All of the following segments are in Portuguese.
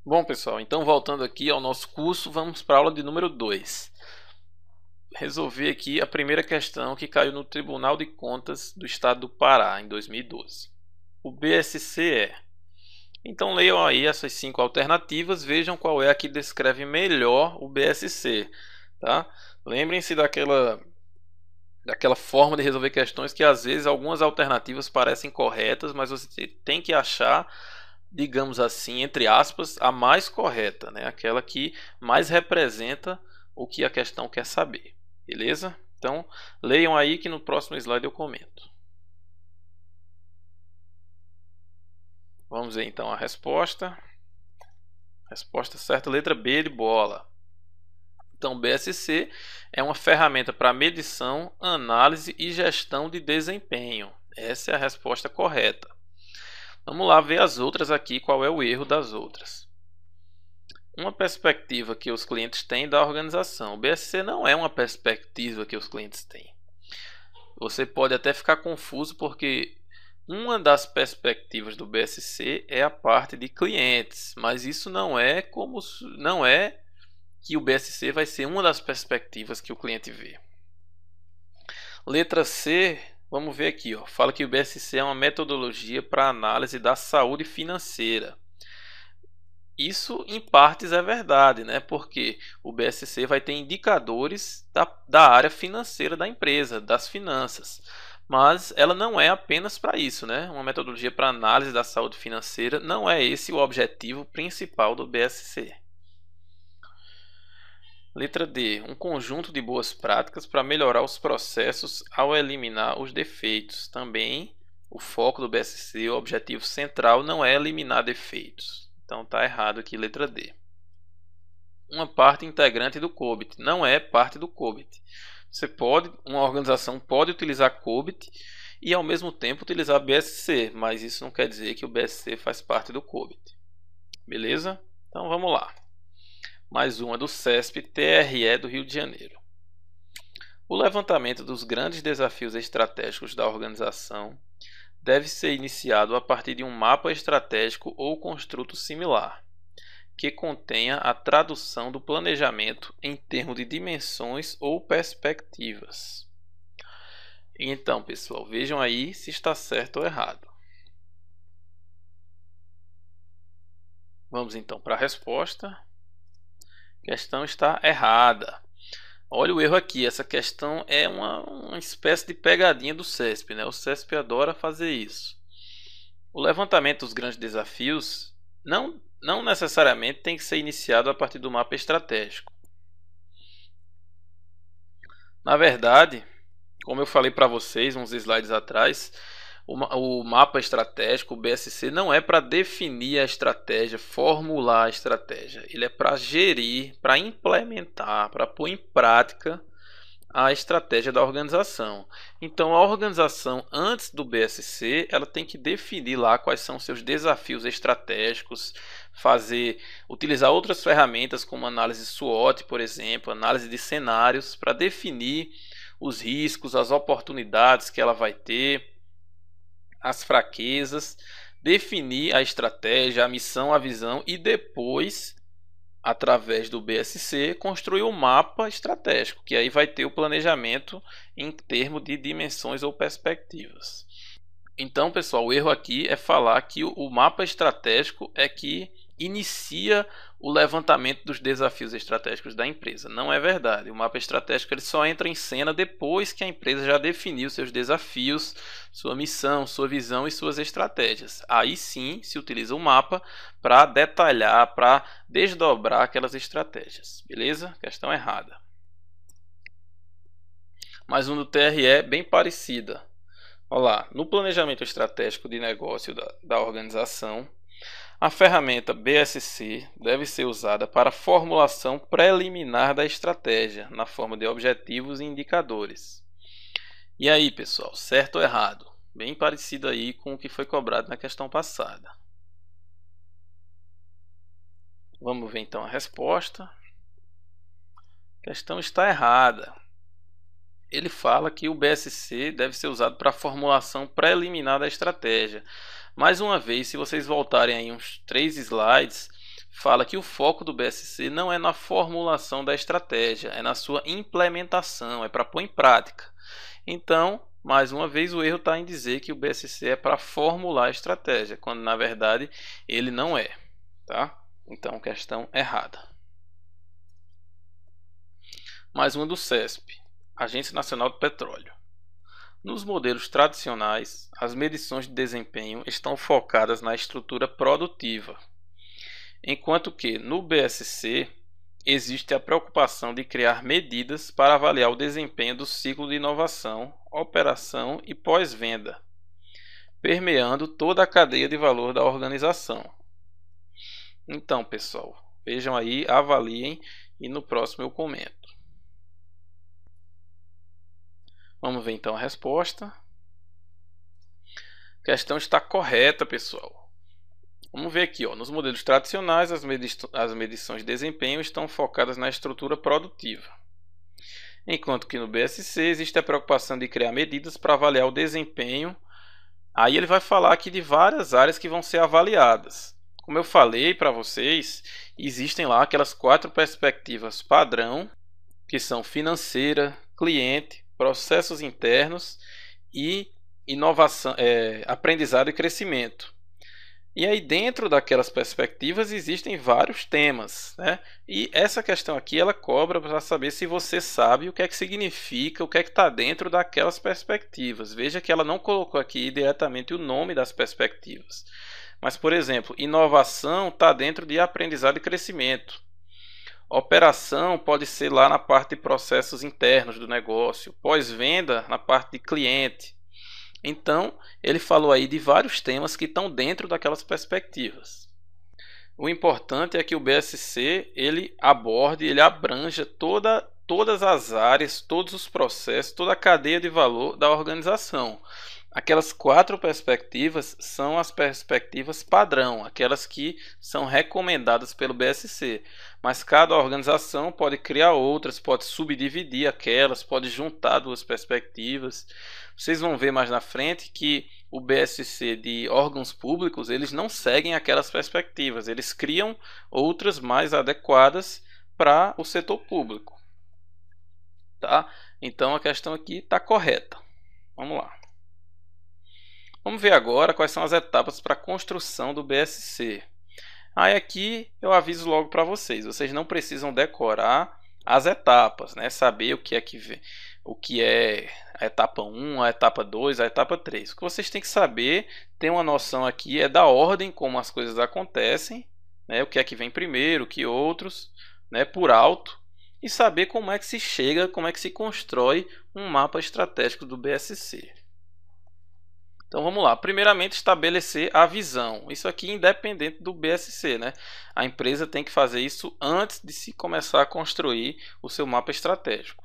Bom, pessoal, então voltando aqui ao nosso curso, vamos para a aula de número 2. Resolver aqui a primeira questão que caiu no Tribunal de Contas do Estado do Pará em 2012. O BSC é. Então leiam aí essas 5 alternativas, vejam qual é a que descreve melhor o BSC, tá? Lembrem-se daquela forma de resolver questões que às vezes algumas alternativas parecem corretas, mas você tem que achar, digamos assim, entre aspas, a mais correta, né? Aquela que mais representa o que a questão quer saber, beleza? Então, leiam aí que no próximo slide eu comento. Vamos ver então a resposta. Resposta certa, letra B de bola. Então, BSC é uma ferramenta para medição, análise e gestão de desempenho. Essa é a resposta correta. Vamos lá ver as outras aqui, qual é o erro das outras. Uma perspectiva que os clientes têm da organização. O BSC não é uma perspectiva que os clientes têm. Você pode até ficar confuso porque uma das perspectivas do BSC é a parte de clientes, mas isso não é que o BSC vai ser uma das perspectivas que o cliente vê. Letra C, vamos ver aqui, ó, fala que o BSC é uma metodologia para análise da saúde financeira. Isso em partes é verdade, né? Porque o BSC vai ter indicadores da área financeira da empresa, das finanças. Mas ela não é apenas para isso, né? Uma metodologia para análise da saúde financeira não é esse o objetivo principal do BSC. Letra D. Um conjunto de boas práticas para melhorar os processos ao eliminar os defeitos. Também o foco do BSC, o objetivo central, não é eliminar defeitos. Então está errado aqui, letra D. Uma parte integrante do COBIT. Não é parte do COBIT. Uma organização pode utilizar COBIT e ao mesmo tempo utilizar BSC, mas isso não quer dizer que o BSC faz parte do COBIT. Beleza? Então vamos lá. Mais uma do CESP-TRE do Rio de Janeiro. O levantamento dos grandes desafios estratégicos da organização deve ser iniciado a partir de um mapa estratégico ou construto similar, que contenha a tradução do planejamento em termos de dimensões ou perspectivas. Então, pessoal, vejam aí se está certo ou errado. Vamos então para a resposta. A questão está errada. Olha o erro aqui, essa questão é uma espécie de pegadinha do CESP, né? O CESP adora fazer isso. O levantamento dos grandes desafios não necessariamente tem que ser iniciado a partir do mapa estratégico. Na verdade, como eu falei para vocês uns slides atrás, o mapa estratégico, o BSC, não é para definir a estratégia, formular a estratégia. Ele é para gerir, para implementar, para pôr em prática a estratégia da organização. Então, a organização, antes do BSC, ela tem que definir lá quais são seus desafios estratégicos, utilizar outras ferramentas como análise SWOT, por exemplo, análise de cenários, para definir os riscos, as oportunidades que ela vai ter, as fraquezas, definir a estratégia, a missão, a visão e depois, através do BSC, construir um mapa estratégico, que aí vai ter o planejamento em termos de dimensões ou perspectivas. Então, pessoal, o erro aqui é falar que o mapa estratégico é que inicia o levantamento dos desafios estratégicos da empresa. Não é verdade. O mapa estratégico ele só entra em cena depois que a empresa já definiu seus desafios, sua missão, sua visão e suas estratégias. Aí sim se utiliza o mapa para detalhar, para desdobrar aquelas estratégias. Beleza? Questão errada. Mais um do TRE bem parecida. Olha lá, no planejamento estratégico de negócio da organização, a ferramenta BSC deve ser usada para a formulação preliminar da estratégia, na forma de objetivos e indicadores. E aí, pessoal, certo ou errado? Bem parecido aí com o que foi cobrado na questão passada. Vamos ver então a resposta. A questão está errada. Ele fala que o BSC deve ser usado para a formulação preliminar da estratégia. Mais uma vez, se vocês voltarem aí uns 3 slides, fala que o foco do BSC não é na formulação da estratégia, é na sua implementação, é para pôr em prática. Então, mais uma vez, o erro está em dizer que o BSC é para formular a estratégia, quando na verdade ele não é, tá? Então, questão errada. Mais uma do CESP, Agência Nacional do Petróleo. Nos modelos tradicionais, as medições de desempenho estão focadas na estrutura produtiva, enquanto que no BSC existe a preocupação de criar medidas para avaliar o desempenho do ciclo de inovação, operação e pós-venda, permeando toda a cadeia de valor da organização. Então, pessoal, vejam aí, avaliem e no próximo eu comento. Vamos ver então a resposta. A questão está correta, pessoal. Vamos ver aqui, ó. Nos modelos tradicionais, as medições de desempenho estão focadas na estrutura produtiva. Enquanto que no BSC existe a preocupação de criar medidas para avaliar o desempenho. Aí ele vai falar aqui de várias áreas que vão ser avaliadas. Como eu falei para vocês, existem lá aquelas 4 perspectivas padrão, que são financeira, cliente, processos internos e inovação, aprendizado e crescimento. E aí dentro daquelas perspectivas existem vários temas, né? E essa questão aqui ela cobra para saber se você sabe o que é que significa, o que é que está dentro daquelas perspectivas. Veja que ela não colocou aqui diretamente o nome das perspectivas. Mas, por exemplo, inovação está dentro de aprendizado e crescimento. Operação pode ser lá na parte de processos internos do negócio. Pós-venda na parte de cliente. Então, ele falou aí de vários temas que estão dentro daquelas perspectivas. O importante é que o BSC ele aborde, ele abranja todas as áreas, todos os processos, toda a cadeia de valor da organização. Aquelas 4 perspectivas são as perspectivas padrão, aquelas que são recomendadas pelo BSC. Mas cada organização pode criar outras, pode subdividir aquelas, pode juntar 2 perspectivas. Vocês vão ver mais na frente que o BSC de órgãos públicos, eles não seguem aquelas perspectivas, eles criam outras mais adequadas para o setor público. Tá? Então a questão aqui está correta. Vamos lá. Vamos ver agora quais são as etapas para a construção do BSC. Aí aqui eu aviso logo para vocês, vocês não precisam decorar as etapas, né? Saber o que é a etapa 1, a etapa 2, a etapa 3. O que vocês têm que saber, ter uma noção aqui é da ordem como as coisas acontecem, né? O que é que vem primeiro, o que outros, né? Por alto, e saber como é que se chega, como é que se constrói um mapa estratégico do BSC. Então vamos lá, primeiramente estabelecer a visão, isso aqui independente do BSC, né? A empresa tem que fazer isso antes de se começar a construir o seu mapa estratégico.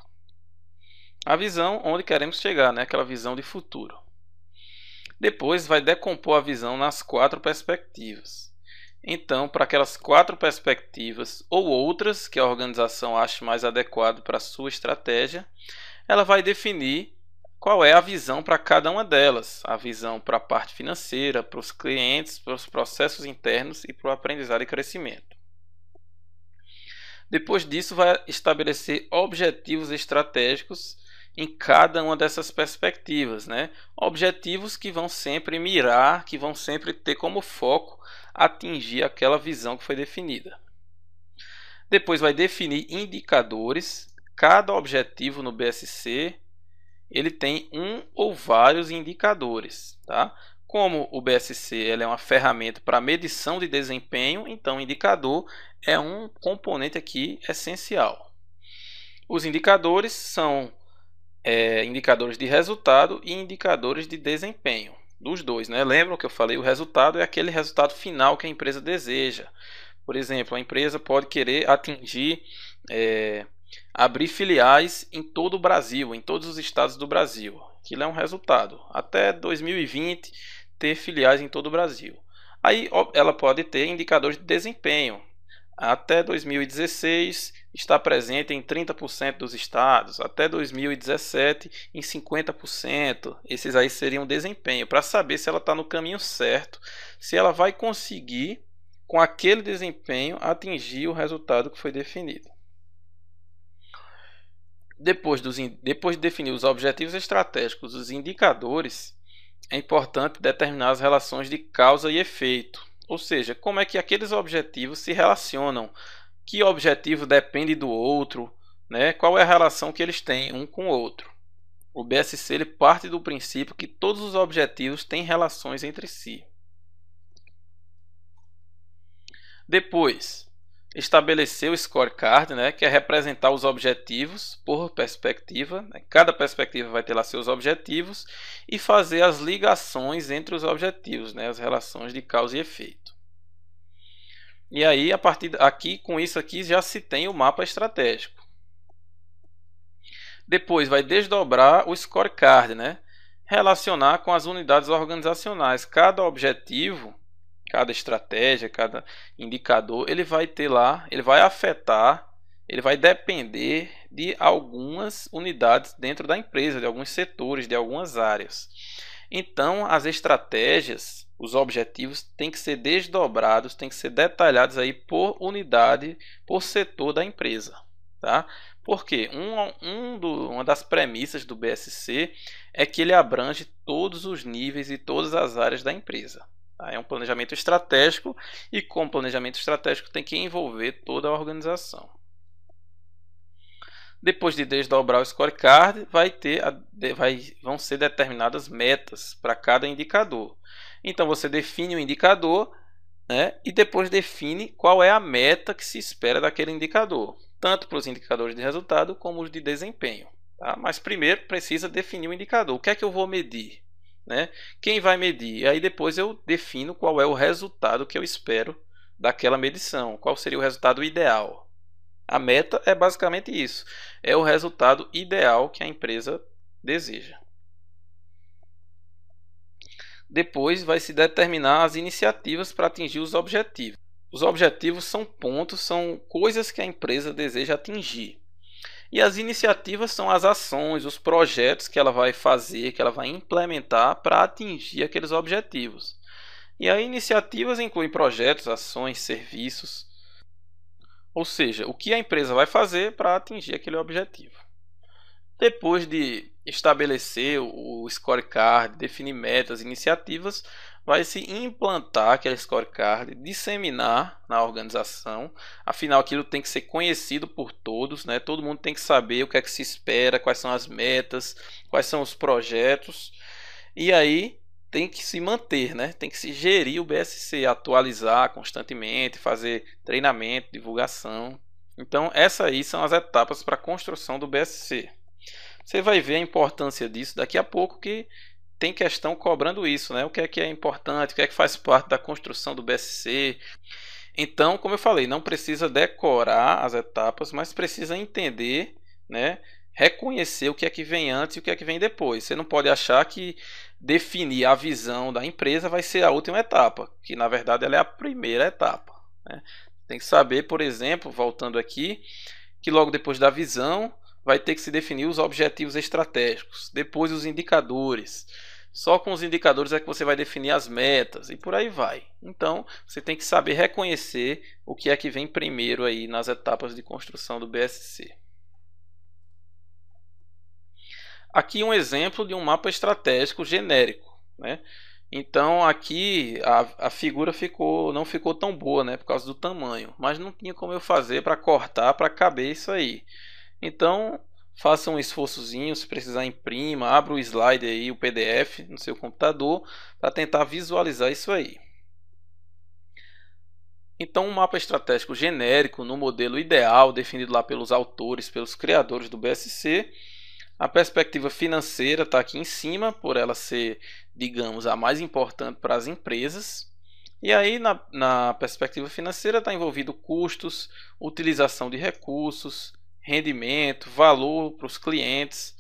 A visão onde queremos chegar, né? Aquela visão de futuro. Depois vai decompor a visão nas 4 perspectivas. Então, para aquelas 4 perspectivas ou outras que a organização ache mais adequado para a sua estratégia, ela vai definir qual é a visão para cada uma delas. A visão para a parte financeira, para os clientes, para os processos internos e para o aprendizado e crescimento. Depois disso, vai estabelecer objetivos estratégicos em cada uma dessas perspectivas, né? Objetivos que vão sempre mirar, que vão sempre ter como foco atingir aquela visão que foi definida. Depois vai definir indicadores. Cada objetivo no BSC ele tem um ou vários indicadores, tá? Como o BSC ele é uma ferramenta para medição de desempenho, então o indicador é um componente aqui essencial. Os indicadores são indicadores de resultado e indicadores de desempenho, dos dois, né? Lembram que eu falei, o resultado é aquele resultado final que a empresa deseja. Por exemplo, a empresa pode querer atingir, abrir filiais em todo o Brasil, em todos os estados do Brasil. Aquilo é um resultado. Até 2020, ter filiais em todo o Brasil. Aí ela pode ter indicadores de desempenho. Até 2016, está presente em 30% dos estados. Até 2017, em 50%. Esses aí seriam desempenho, para saber se ela está no caminho certo, se ela vai conseguir com aquele desempenho, atingir o resultado que foi definido. Depois de definir os objetivos estratégicos, os indicadores, é importante determinar as relações de causa e efeito, ou seja, como é que aqueles objetivos se relacionam, que objetivo depende do outro, né? Qual é a relação que eles têm um com o outro. O BSC ele parte do princípio que todos os objetivos têm relações entre si. Depois, estabelecer o scorecard, né, que é representar os objetivos por perspectiva. Cada perspectiva vai ter lá seus objetivos e fazer as ligações entre os objetivos, né, as relações de causa e efeito. E aí, a partir aqui, com isso aqui, já se tem o mapa estratégico. Depois vai desdobrar o scorecard, né, relacionar com as unidades organizacionais. Cada objetivo, cada estratégia, cada indicador, ele vai ter lá, ele vai afetar, ele vai depender de algumas unidades dentro da empresa, de alguns setores, de algumas áreas. Então, as estratégias, os objetivos têm que ser desdobrados, têm que ser detalhados aí por unidade, por setor da empresa, tá? Porque uma das premissas do BSC é que ele abrange todos os níveis e todas as áreas da empresa. É um planejamento estratégico e com planejamento estratégico tem que envolver toda a organização. Depois de desdobrar o scorecard, vão ser determinadas metas para cada indicador. Então você define o indicador, né, e depois define qual é a meta que se espera daquele indicador, tanto para os indicadores de resultado como os de desempenho. Tá? Mas primeiro precisa definir o indicador. O que é que eu vou medir? Né? Quem vai medir? E aí depois eu defino qual é o resultado que eu espero daquela medição, qual seria o resultado ideal. A meta é basicamente isso, é o resultado ideal que a empresa deseja. Depois vai se determinar as iniciativas para atingir os objetivos. Os objetivos são pontos, são coisas que a empresa deseja atingir. E as iniciativas são as ações, os projetos que ela vai fazer, que ela vai implementar para atingir aqueles objetivos. E aí iniciativas incluem projetos, ações, serviços, ou seja, o que a empresa vai fazer para atingir aquele objetivo. Depois de estabelecer o scorecard, definir metas, iniciativas, vai se implantar aquele scorecard, disseminar na organização. Afinal, aquilo tem que ser conhecido por todos, né? Todo mundo tem que saber o que é que se espera, quais são as metas, quais são os projetos. E aí tem que se manter, né? Tem que se gerir o BSC, atualizar constantemente, fazer treinamento, divulgação. Então, essas aí são as etapas para a construção do BSC. Você vai ver a importância disso daqui a pouco, que tem questão cobrando isso, né? O que é importante, o que é que faz parte da construção do BSC. Então, como eu falei, não precisa decorar as etapas, mas precisa entender, né? Reconhecer o que é que vem antes e o que é que vem depois. Você não pode achar que definir a visão da empresa vai ser a última etapa, que na verdade ela é a primeira etapa, né? Tem que saber, por exemplo, voltando aqui, que logo depois da visão vai ter que se definir os objetivos estratégicos, depois os indicadores. Só com os indicadores é que você vai definir as metas e por aí vai. Então, você tem que saber reconhecer o que é que vem primeiro aí nas etapas de construção do BSC. Aqui um exemplo de um mapa estratégico genérico, né? Então aqui a figura não ficou tão boa, né, por causa do tamanho, mas não tinha como eu fazer para cortar para caber isso aí. Então, faça um esforçozinho, se precisar imprima, abra o slide aí, o PDF no seu computador para tentar visualizar isso aí. Então, um mapa estratégico genérico no modelo ideal definido lá pelos autores, pelos criadores do BSC. A perspectiva financeira está aqui em cima, por ela ser, digamos, a mais importante para as empresas. E aí, na perspectiva financeira, está envolvido custos, utilização de recursos, rendimento, valor para os clientes,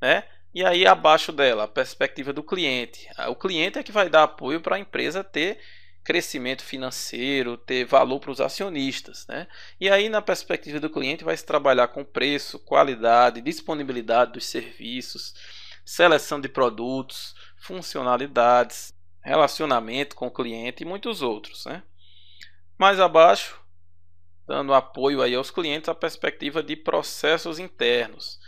né? E aí abaixo dela, a perspectiva do cliente. O cliente é que vai dar apoio para a empresa ter crescimento financeiro, ter valor para os acionistas, né? E aí na perspectiva do cliente vai se trabalhar com preço, qualidade, disponibilidade dos serviços, seleção de produtos, funcionalidades, relacionamento com o cliente e muitos outros, né? Mais abaixo, dando apoio aí aos clientes, a perspectiva de processos internos.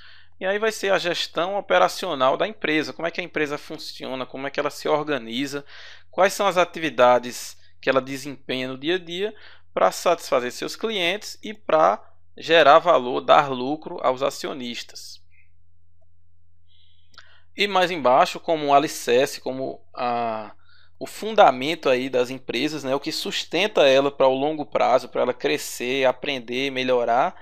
E aí vai ser a gestão operacional da empresa, como é que a empresa funciona, como é que ela se organiza, quais são as atividades que ela desempenha no dia a dia para satisfazer seus clientes e para gerar valor, dar lucro aos acionistas. E mais embaixo, como um alicerce, como o fundamento aí das empresas, né, o que sustenta ela para o longo prazo, para ela crescer, aprender, melhorar,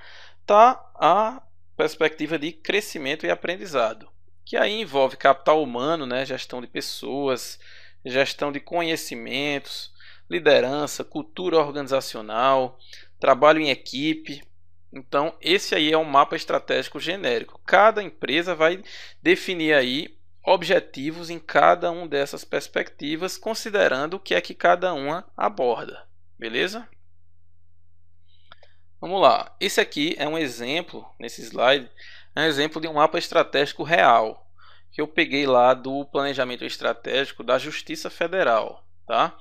tá a perspectiva de crescimento e aprendizado, que aí envolve capital humano, né, gestão de pessoas, gestão de conhecimentos, liderança, cultura organizacional, trabalho em equipe. Então, esse aí é um mapa estratégico genérico. Cada empresa vai definir aí objetivos em cada uma dessas perspectivas, considerando o que é que cada uma aborda. Beleza? Vamos lá. Esse aqui é um exemplo, nesse slide, é um exemplo de um mapa estratégico real, que eu peguei lá do planejamento estratégico da Justiça Federal, tá?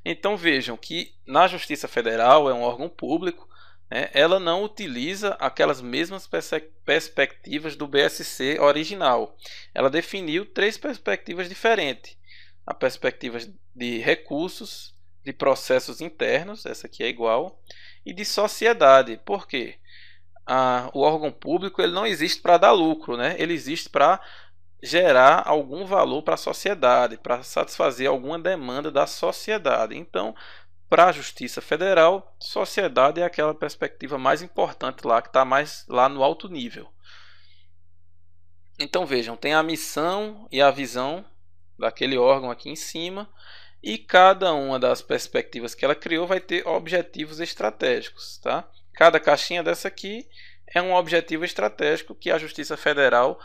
Então vejam que na Justiça Federal é um órgão público, né? Ela não utiliza aquelas mesmas perspectivas do BSC original. Ela definiu três perspectivas diferentes: a perspectiva de recursos, de processos internos, essa aqui é igual, e de sociedade. Por quê? O órgão público ele não existe para dar lucro, né? Ele existe para gerar algum valor para a sociedade, para satisfazer alguma demanda da sociedade. Então, para a Justiça Federal, sociedade é aquela perspectiva mais importante lá, que está mais lá no alto nível. Então vejam, tem a missão e a visão daquele órgão aqui em cima, e cada uma das perspectivas que ela criou vai ter objetivos estratégicos, tá? Cada caixinha dessa aqui é um objetivo estratégico que a Justiça Federal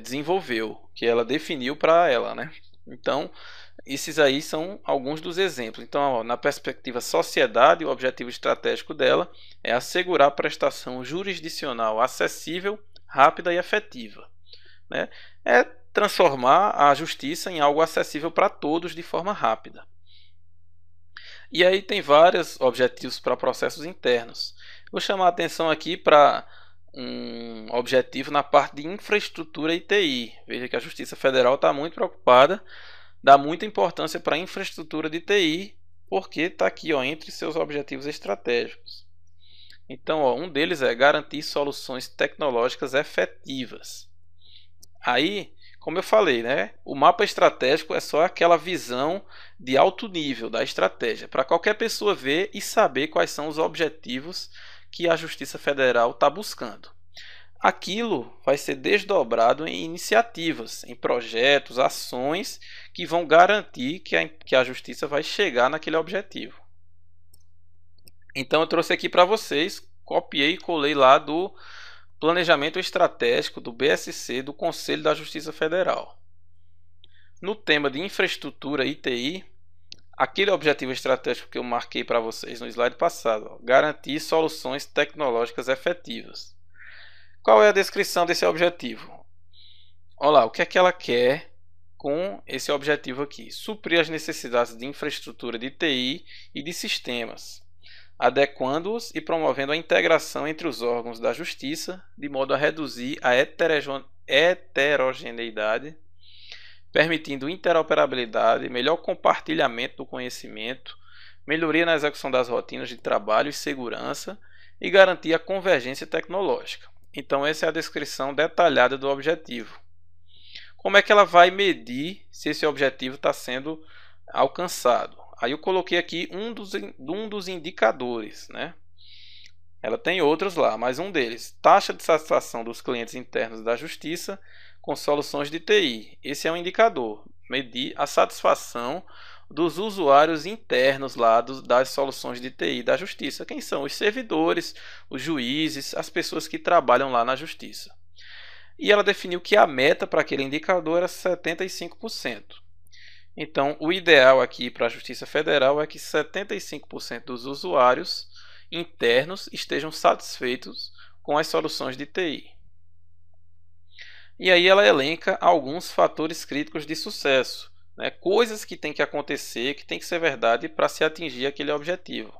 desenvolveu, que ela definiu para ela, né? Então, esses aí são alguns dos exemplos. Então, ó, na perspectiva sociedade, o objetivo estratégico dela é assegurar prestação jurisdicional acessível, rápida e efetiva, né? É transformar a justiça em algo acessível para todos de forma rápida. E aí tem vários objetivos para processos internos. Vou chamar a atenção aqui para um objetivo na parte de infraestrutura e TI. Veja que a Justiça Federal está muito preocupada, dá muita importância para a infraestrutura de TI, porque está aqui ó, entre seus objetivos estratégicos. Então, ó, um deles é garantir soluções tecnológicas efetivas. Aí, como eu falei, né, o mapa estratégico é só aquela visão de alto nível da estratégia, para qualquer pessoa ver e saber quais são os objetivos que a Justiça Federal está buscando. Aquilo vai ser desdobrado em iniciativas, em projetos, ações que vão garantir que a Justiça vai chegar naquele objetivo. Então eu trouxe aqui para vocês, copiei e colei lá do Planejamento Estratégico do BSC do Conselho da Justiça Federal. No tema de infraestrutura e TI, aquele objetivo estratégico que eu marquei para vocês no slide passado, ó, garantir soluções tecnológicas efetivas. Qual é a descrição desse objetivo? Olha lá, o que é que ela quer com esse objetivo aqui? Suprir as necessidades de infraestrutura de TI e de sistemas, adequando-os e promovendo a integração entre os órgãos da Justiça, de modo a reduzir a heterogeneidade, permitindo interoperabilidade, melhor compartilhamento do conhecimento, melhoria na execução das rotinas de trabalho e segurança e garantir a convergência tecnológica. Então essa é a descrição detalhada do objetivo. Como é que ela vai medir se esse objetivo está sendo alcançado? Aí eu coloquei aqui um dos indicadores, né? Ela tem outros lá, mas um deles, taxa de satisfação dos clientes internos da Justiça com soluções de TI. Esse é um indicador, medir a satisfação dos usuários internos lá das soluções de TI da Justiça. Quem são? Os servidores, os juízes, as pessoas que trabalham lá na Justiça. E ela definiu que a meta para aquele indicador era 75%. Então, o ideal aqui para a Justiça Federal é que 75% dos usuários internos estejam satisfeitos com as soluções de TI. E aí ela elenca alguns fatores críticos de sucesso, né? Coisas que tem que acontecer, que tem que ser verdade para se atingir aquele objetivo.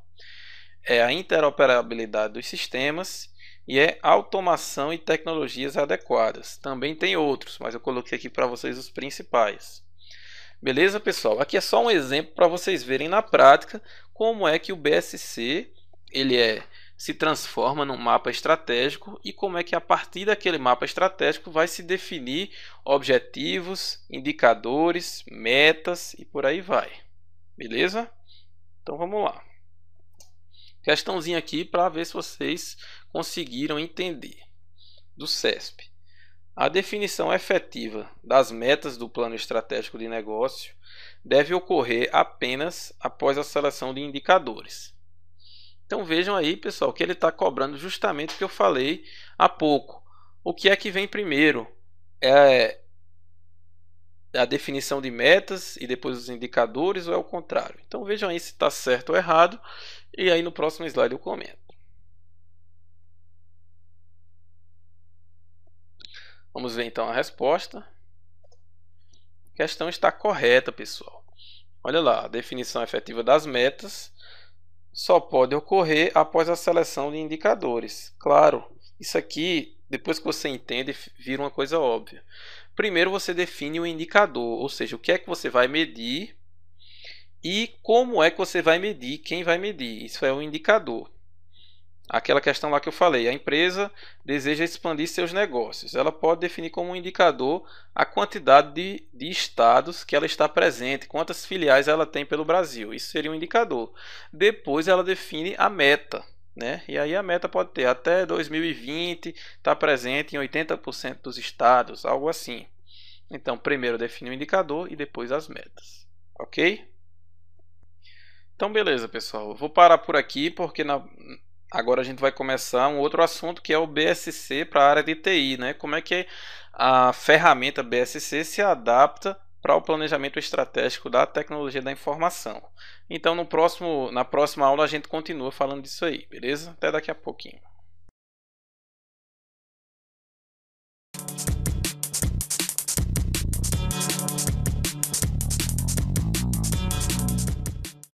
é a interoperabilidade dos sistemas e é automação e tecnologias adequadas. Também tem outros, mas eu coloquei aqui para vocês os principais. Beleza, pessoal? Aqui é só um exemplo para vocês verem na prática como é que o BSC se transforma num mapa estratégico e como é que a partir daquele mapa estratégico vai se definir objetivos, indicadores, metas e por aí vai. Beleza? Então vamos lá. Questãozinha aqui para ver se vocês conseguiram entender. Do CESP. A definição efetiva das metas do plano estratégico de negócio deve ocorrer apenas após a seleção de indicadores. Então vejam aí, pessoal, que ele está cobrando justamente o que eu falei há pouco. O que é que vem primeiro? É a definição de metas e depois os indicadores ou é o contrário? Então vejam aí se está certo ou errado e aí no próximo slide eu comento. Vamos ver então a resposta. A questão está correta, pessoal. Olha lá, a definição efetiva das metas só pode ocorrer após a seleção de indicadores. Claro, isso aqui, depois que você entende, vira uma coisa óbvia. Primeiro você define o indicador, ou seja, o que é que você vai medir e como é que você vai medir, quem vai medir. Isso é um indicador. Aquela questão lá que eu falei, a empresa deseja expandir seus negócios. Ela pode definir como um indicador a quantidade de estados que ela está presente, quantas filiais ela tem pelo Brasil. Isso seria um indicador. Depois ela define a meta, né? E aí a meta pode ter até 2020, está presente em 80% dos estados, algo assim. Então, primeiro define o indicador e depois as metas. Ok? Então, beleza, pessoal. Eu vou parar por aqui porque agora a gente vai começar um outro assunto que é o BSC para a área de TI, né? Como é que a ferramenta BSC se adapta para o planejamento estratégico da tecnologia da informação. Então na próxima aula a gente continua falando disso aí, beleza? Até daqui a pouquinho.